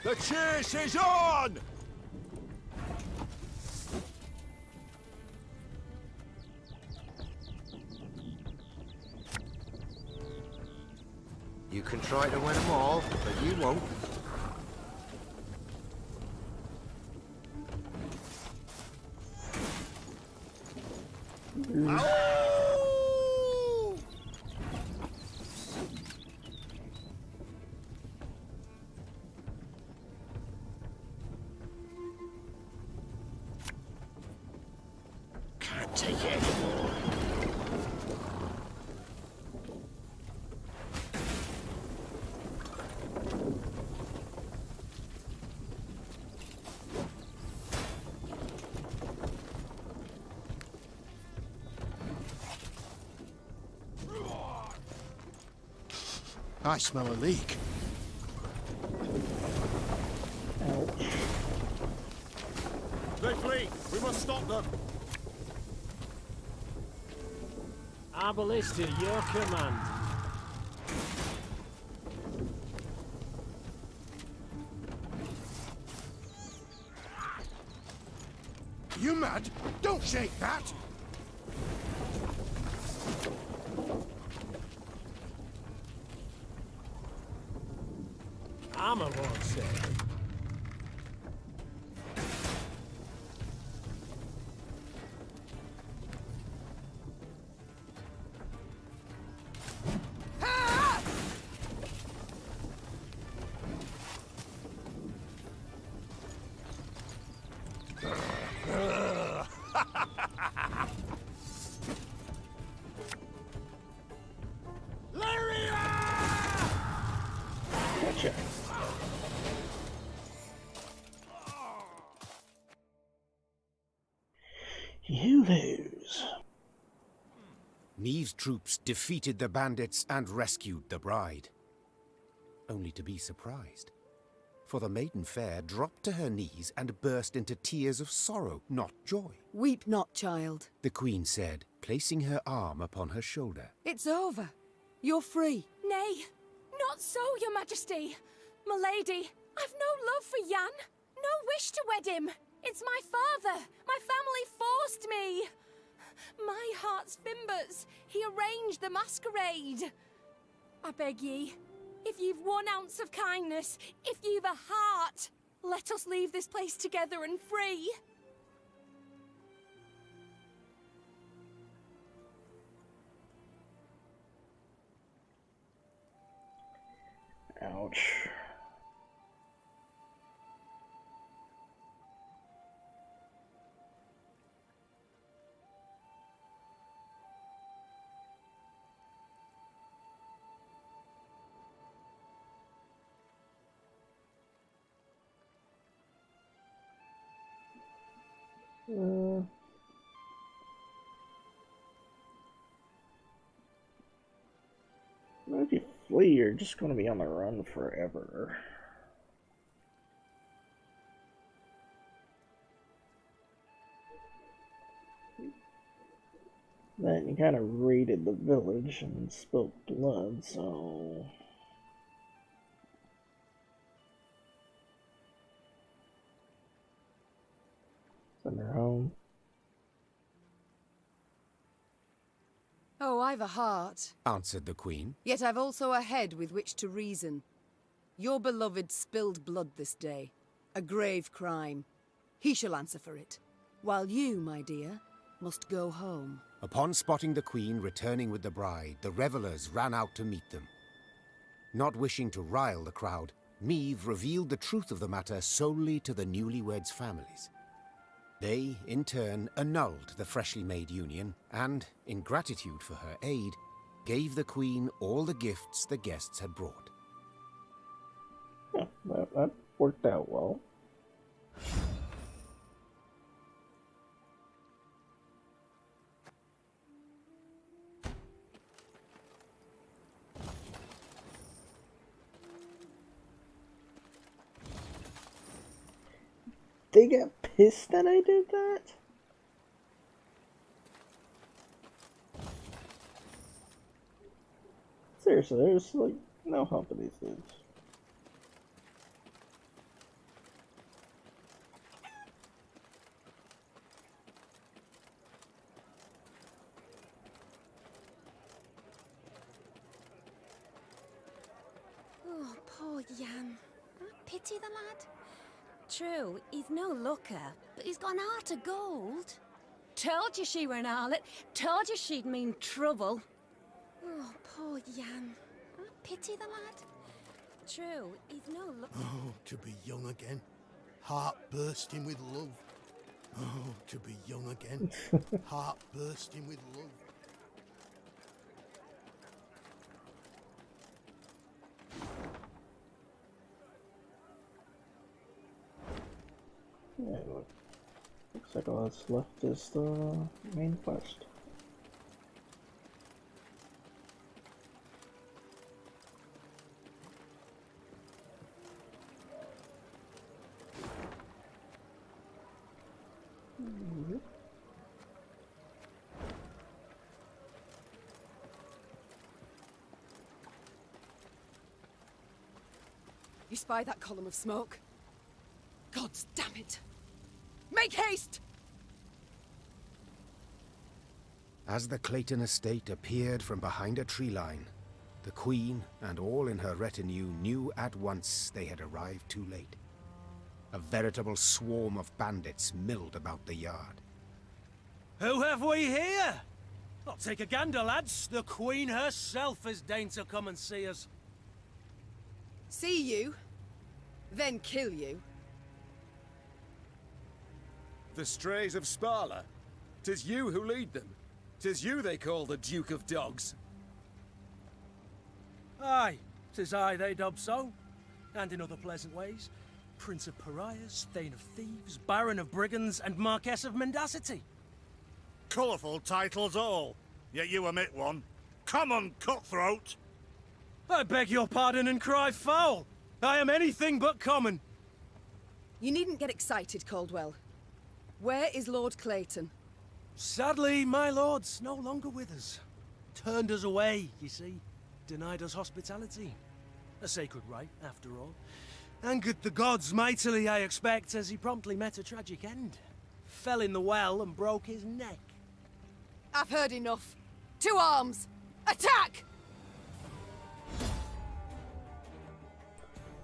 The chase is on! You can try to win them all, but you won't. Can't take it anymore. I smell a leak. Ouch. They flee! We must stop them! Our ballista, your command. You mad? Don't shake that! Armor won't save. Gotcha. You lose. Neve's troops defeated the bandits and rescued the bride. Only to be surprised. For the maiden fair dropped to her knees and burst into tears of sorrow, not joy. Weep not, child. The queen said, placing her arm upon her shoulder. It's over. You're free. Nay, not so, your majesty. Milady, I've no love for Jan. No wish to wed him. It's my father. My family forced me. My heart's fimbers. He arranged the masquerade. I beg ye, if you've 1 ounce of kindness, if you've a heart, let us leave this place together and free. Ouch. If you flee, you're just going to be on the run forever. Then you kind of raided the village and spilt blood, so... Send her home. Oh, I've a heart. Answered the queen. Yet I've also a head with which to reason. Your beloved spilled blood this day. A grave crime. He shall answer for it. While you, my dear, must go home. Upon spotting the queen returning with the bride, the revelers ran out to meet them. Not wishing to rile the crowd, Meve revealed the truth of the matter solely to the newlyweds' families. They, in turn, annulled the freshly made union and, in gratitude for her aid, gave the queen all the gifts the guests had brought. Yeah, that worked out well. They got pissed that I did that? Seriously, there's like no help in these dudes. poor Jan. I pity the lad. True, he's no looker, but he's got an heart of gold. Told you she were an harlot. Told you she'd mean trouble. Oh, poor Jan. I pity the lad. True, he's no looker. Oh, to be young again. Heart bursting with love. Oh, to be young again. Heart bursting with love. Yeah, looks like all that's left is the main quest. You spy that column of smoke? Gods damn it! Make haste! As the Clayton estate appeared from behind a tree line, the Queen and all in her retinue knew at once they had arrived too late. A veritable swarm of bandits milled about the yard. Who have we here? I'll take a gander, lads. The Queen herself has deigned to come and see us. See you, then kill you. The strays of Sparla. 'Tis you who lead them. 'Tis you they call the Duke of Dogs. Aye, 'tis I they dub so. And in other pleasant ways. Prince of Pariahs, Thane of Thieves, Baron of Brigands, and Marquess of Mendacity. Colourful titles all, yet you omit one. Common cutthroat! I beg your pardon and cry foul. I am anything but common. You needn't get excited, Caldwell. Where is Lord Clayton? Sadly, my lord's no longer with us. Turned us away, you see. Denied us hospitality. A sacred right, after all. Angered the gods mightily, I expect, as he promptly met a tragic end. Fell in the well and broke his neck. I've heard enough. To arms! Attack!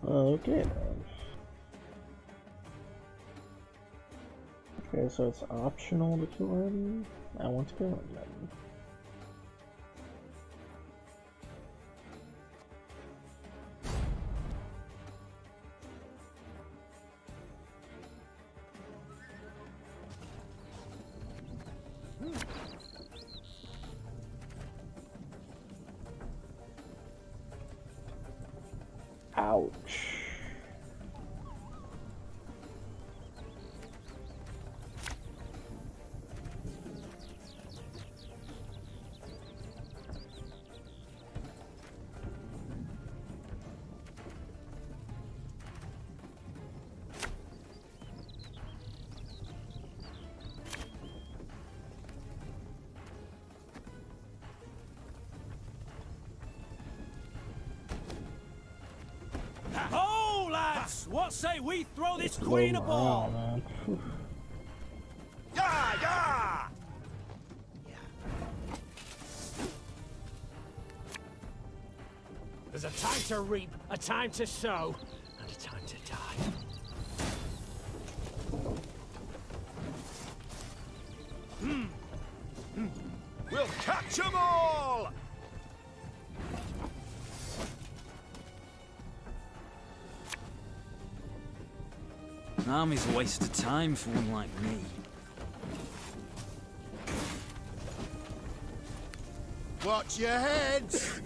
Okay then. Okay, so it's optional to kill him. I want to kill him then. Ouch. Ho, lads! What say we throw this queen a ball? Man. Yeah, yeah! There's a time to reap, a time to sow, and a time to die. We'll catch 'em all! An army's a waste of time for one like me. Watch your heads!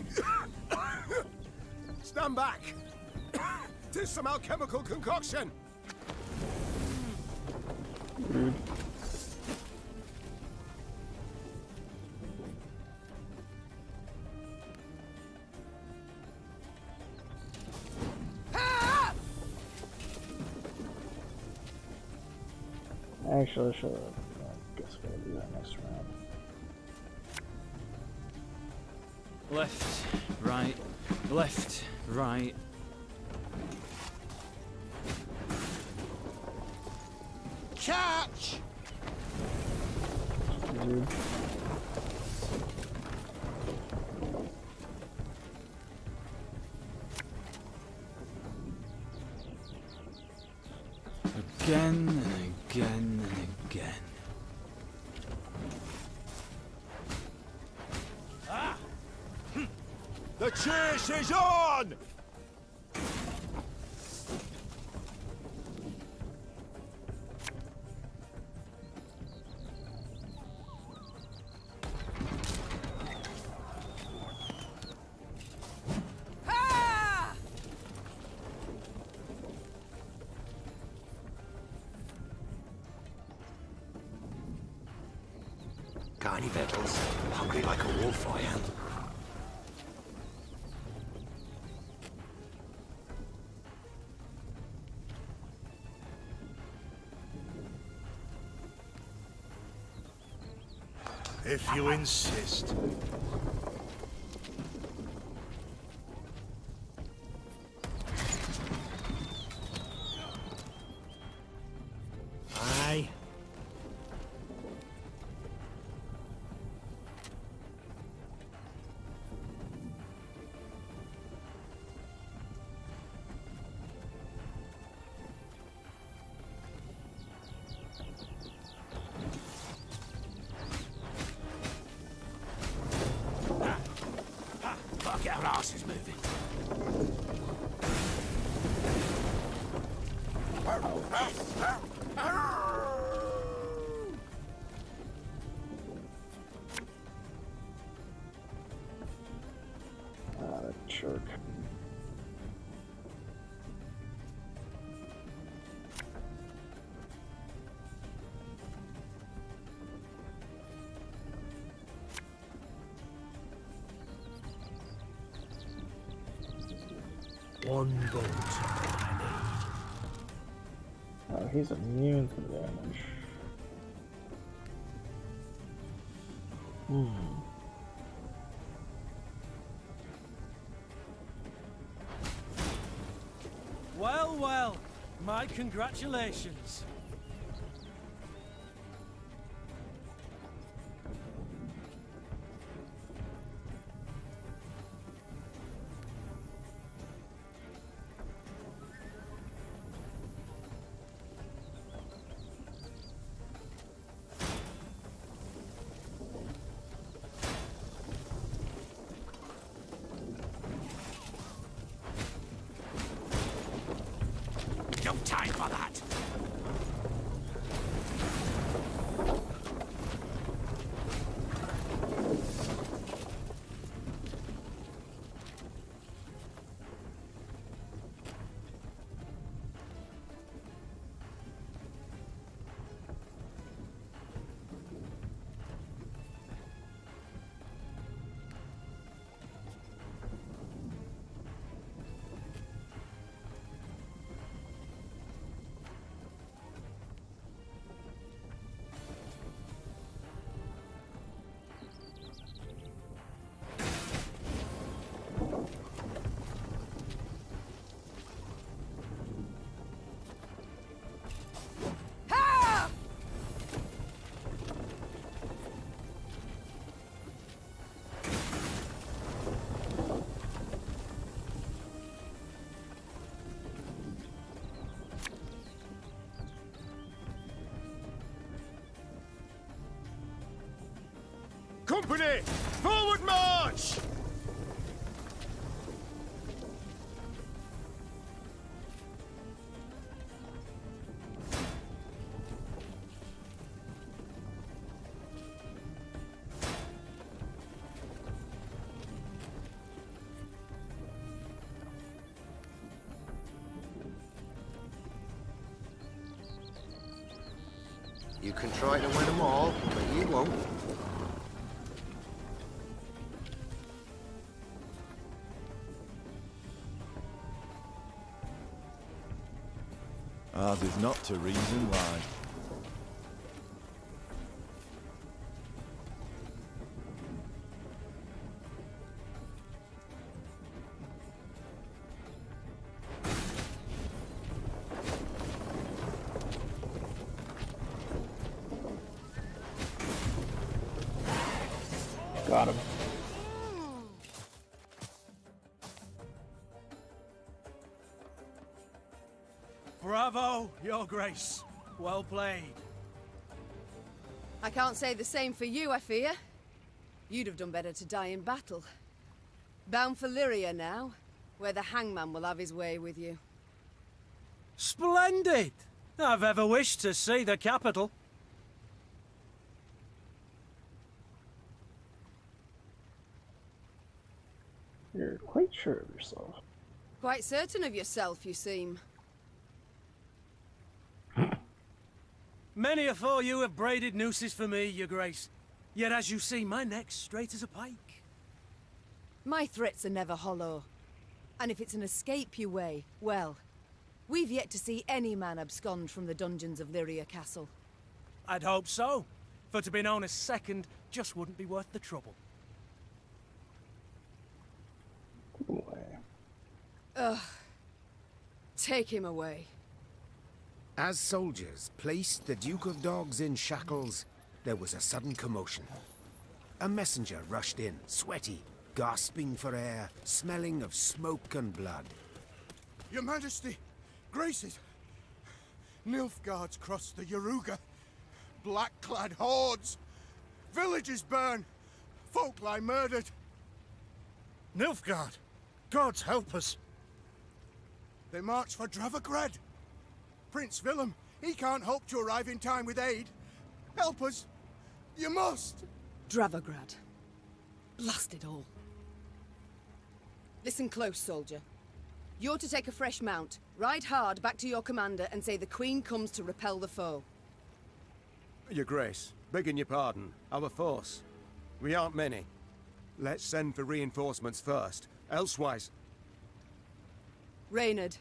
Stand back! 'Tis some alchemical concoction! Rude. Actually, I should have. I guess we'll do that next round. Left, right, left, right. Catch! Rude. Again and again and again. The chase is on! Got any victuals? Hungry like a wolf, I am. If you insist. Aye. Fuck, our arse is moving. Ah, that jerk. One bolt. Oh, he's immune to the damage. Well, well, my congratulations. No time for that. Company! Forward march! You can try to win them all, but you won't. Ours is not to reason why. Got him. Bravo, Your Grace. Well played. I can't say the same for you, I fear. You'd have done better to die in battle. Bound for Lyria now, where the hangman will have his way with you. Splendid! I've ever wished to see the capital. You're quite sure of yourself. Quite certain of yourself, you seem. Many afore you have braided nooses for me, Your Grace. Yet as you see, my neck's straight as a pike. My threats are never hollow. And if it's an escape you weigh, well, we've yet to see any man abscond from the dungeons of Lyria Castle. I'd hope so. For to be known as second just wouldn't be worth the trouble. Ugh. Take him away. As soldiers placed the Duke of Dogs in shackles, there was a sudden commotion. A messenger rushed in, sweaty, gasping for air, smelling of smoke and blood. Your Majesty, Graces, Nilfgaard's crossed the Yaruga. Black-clad hordes. Villages burn. Folk lie murdered. Nilfgaard! Gods help us! They march for Dravograd. Prince Willem, he can't hope to arrive in time with aid. Help us. You must. Dravograd. Blast it all. Listen close, soldier. You're to take a fresh mount, ride hard back to your commander and say the Queen comes to repel the foe. Your Grace, begging your pardon, our force. We aren't many. Let's send for reinforcements first, elsewise... Reynard,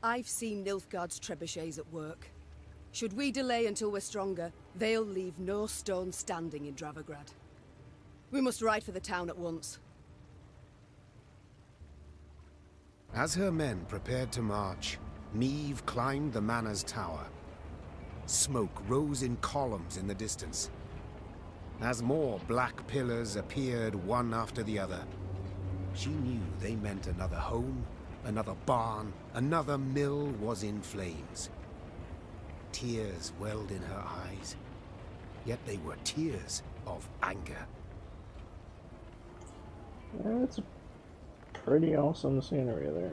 I've seen Nilfgaard's trebuchets at work. Should we delay until we're stronger, they'll leave no stone standing in Dravograd. We must ride for the town at once. As her men prepared to march, Meve climbed the manor's tower. Smoke rose in columns in the distance. As more black pillars appeared one after the other, she knew they meant another home, another barn, another mill was in flames. Tears welled in her eyes, yet they were tears of anger. That's pretty awesome scenery there.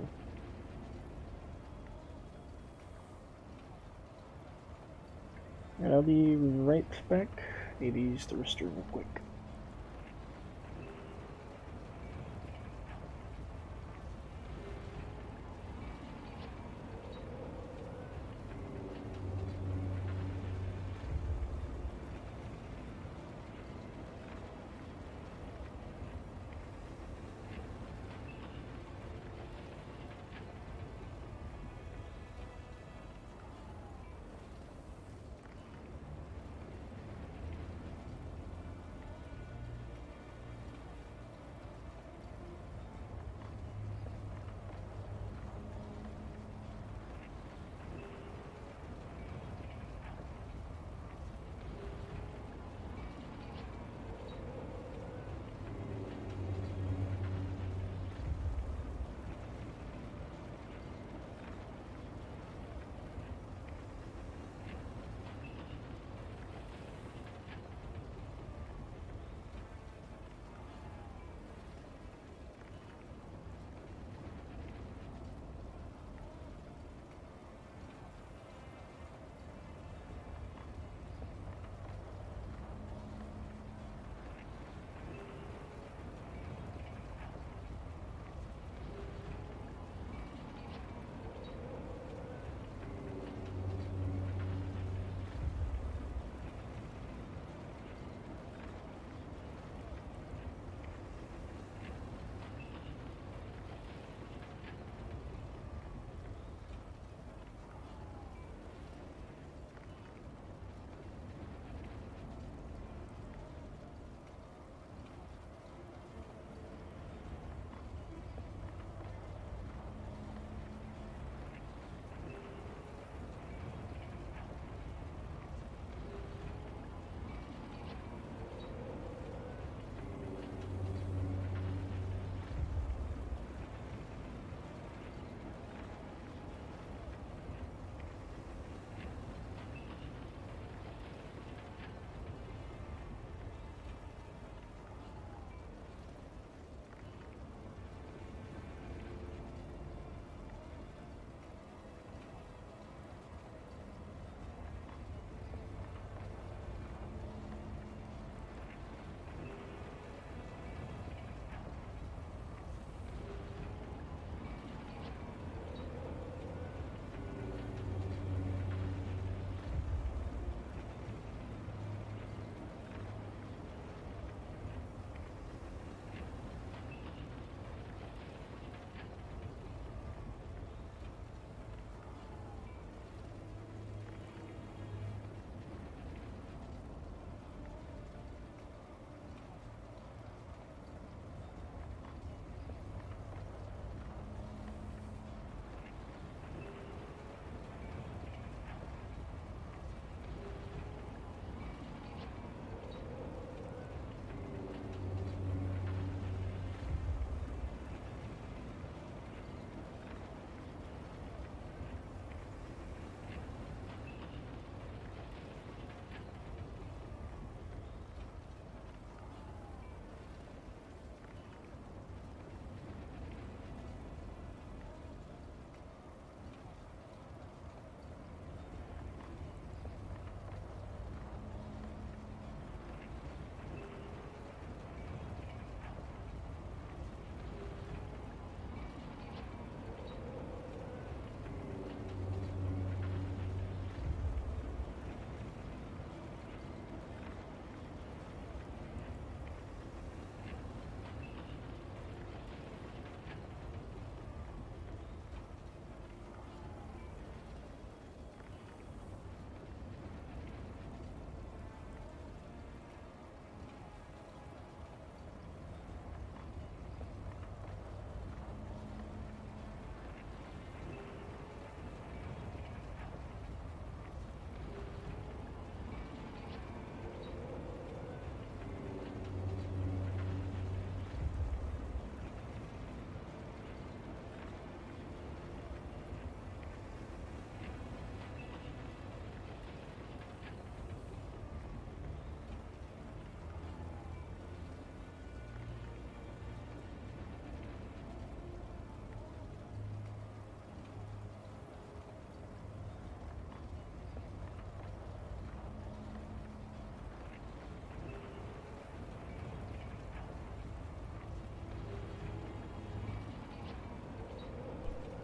And I'll be right back. Need to use the restroom real quick.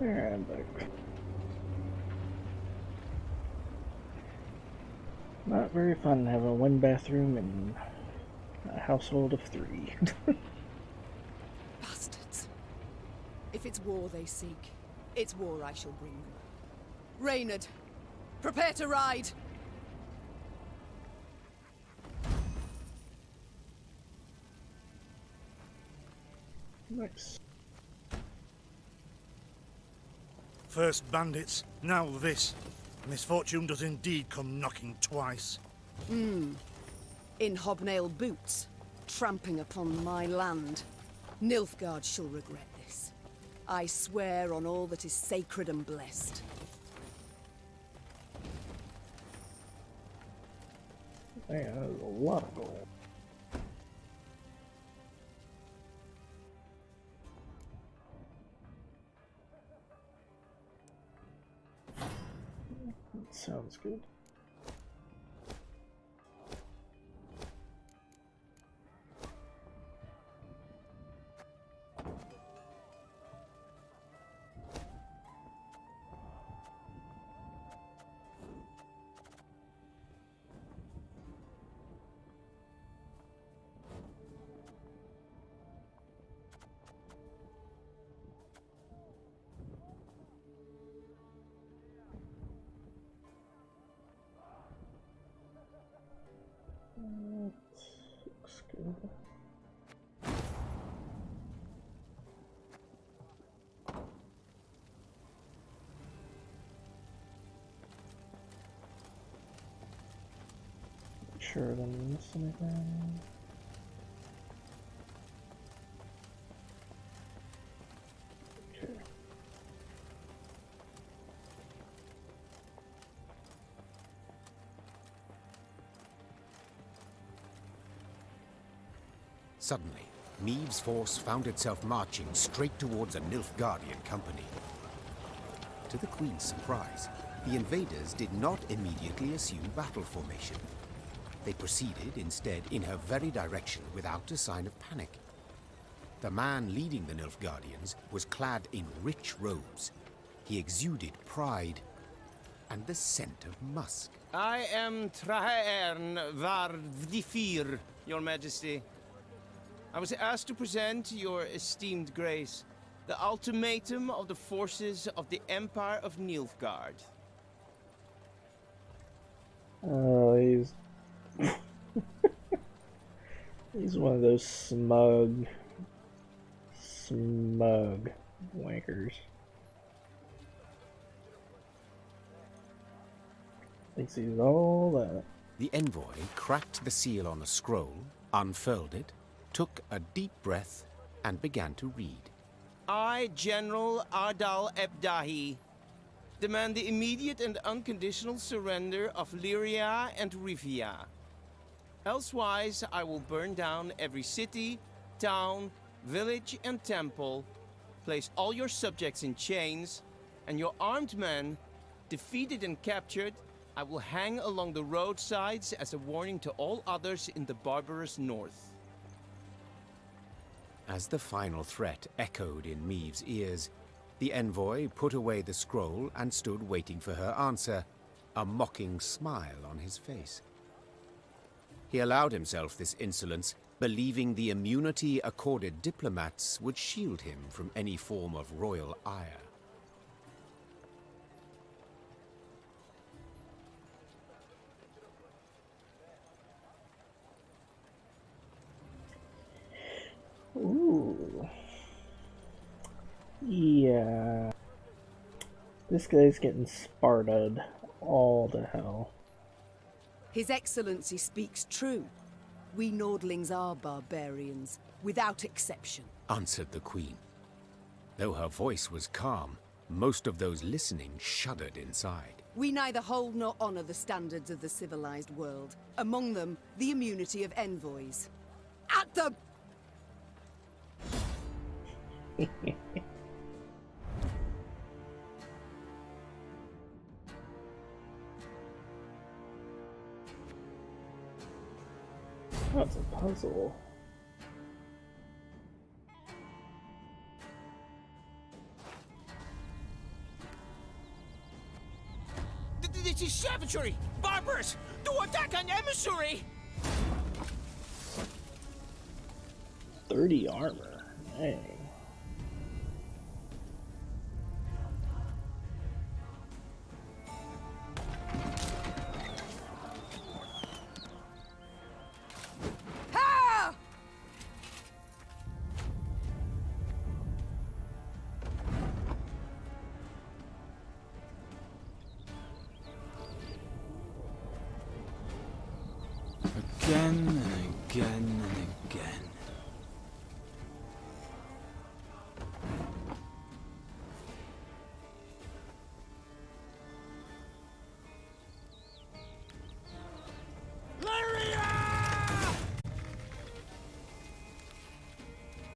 And back. Not very fun having one bathroom and a household of 3. Bastards. If it's war they seek, it's war I shall bring them. Reynard, prepare to ride! Nice. First bandits, now this. Misfortune does indeed come knocking twice. In hobnail boots, tramping upon my land. Nilfgaard shall regret this. I swear on all that is sacred and blessed. Man, that is a lot of gold. That sounds good. Looks good. Make sure I don't miss anything. Okay. Suddenly, Meave's force found itself marching straight towards a Nilfgaardian company. To the Queen's surprise, the invaders did not immediately assume battle formation. They proceeded instead in her very direction without a sign of panic. The man leading the Nilfgaardians was clad in rich robes. He exuded pride and the scent of musk. I am Trahaern Vardifir, Your Majesty. I was asked to present your esteemed grace the ultimatum of the forces of the Empire of Nilfgaard. Oh, he's he's one of those smug wankers. Thinks he's all that. The envoy cracked the seal on a scroll, unfurled it, took a deep breath, and began to read. I, General Ardal Ebdahi, demand the immediate and unconditional surrender of Lyria and Rivia. Elsewise, I will burn down every city, town, village, and temple, place all your subjects in chains, and your armed men, defeated and captured, I will hang along the roadsides as a warning to all others in the barbarous north. As the final threat echoed in Meave's ears, the envoy put away the scroll and stood waiting for her answer, a mocking smile on his face. He allowed himself this insolence, believing the immunity accorded diplomats would shield him from any form of royal ire. Ooh. Yeah. This guy's getting Sparta'd all to hell. His Excellency speaks true. We Nordlings are barbarians, without exception, Answered the Queen. Though her voice was calm, most of those listening shuddered inside. We neither hold nor honor the standards of the civilized world. Among them, the immunity of envoys. At the... That's a puzzle. It is savagery! Barbarous! To attack an emissary! 30 armor. Dang. Ha! Again and again and again.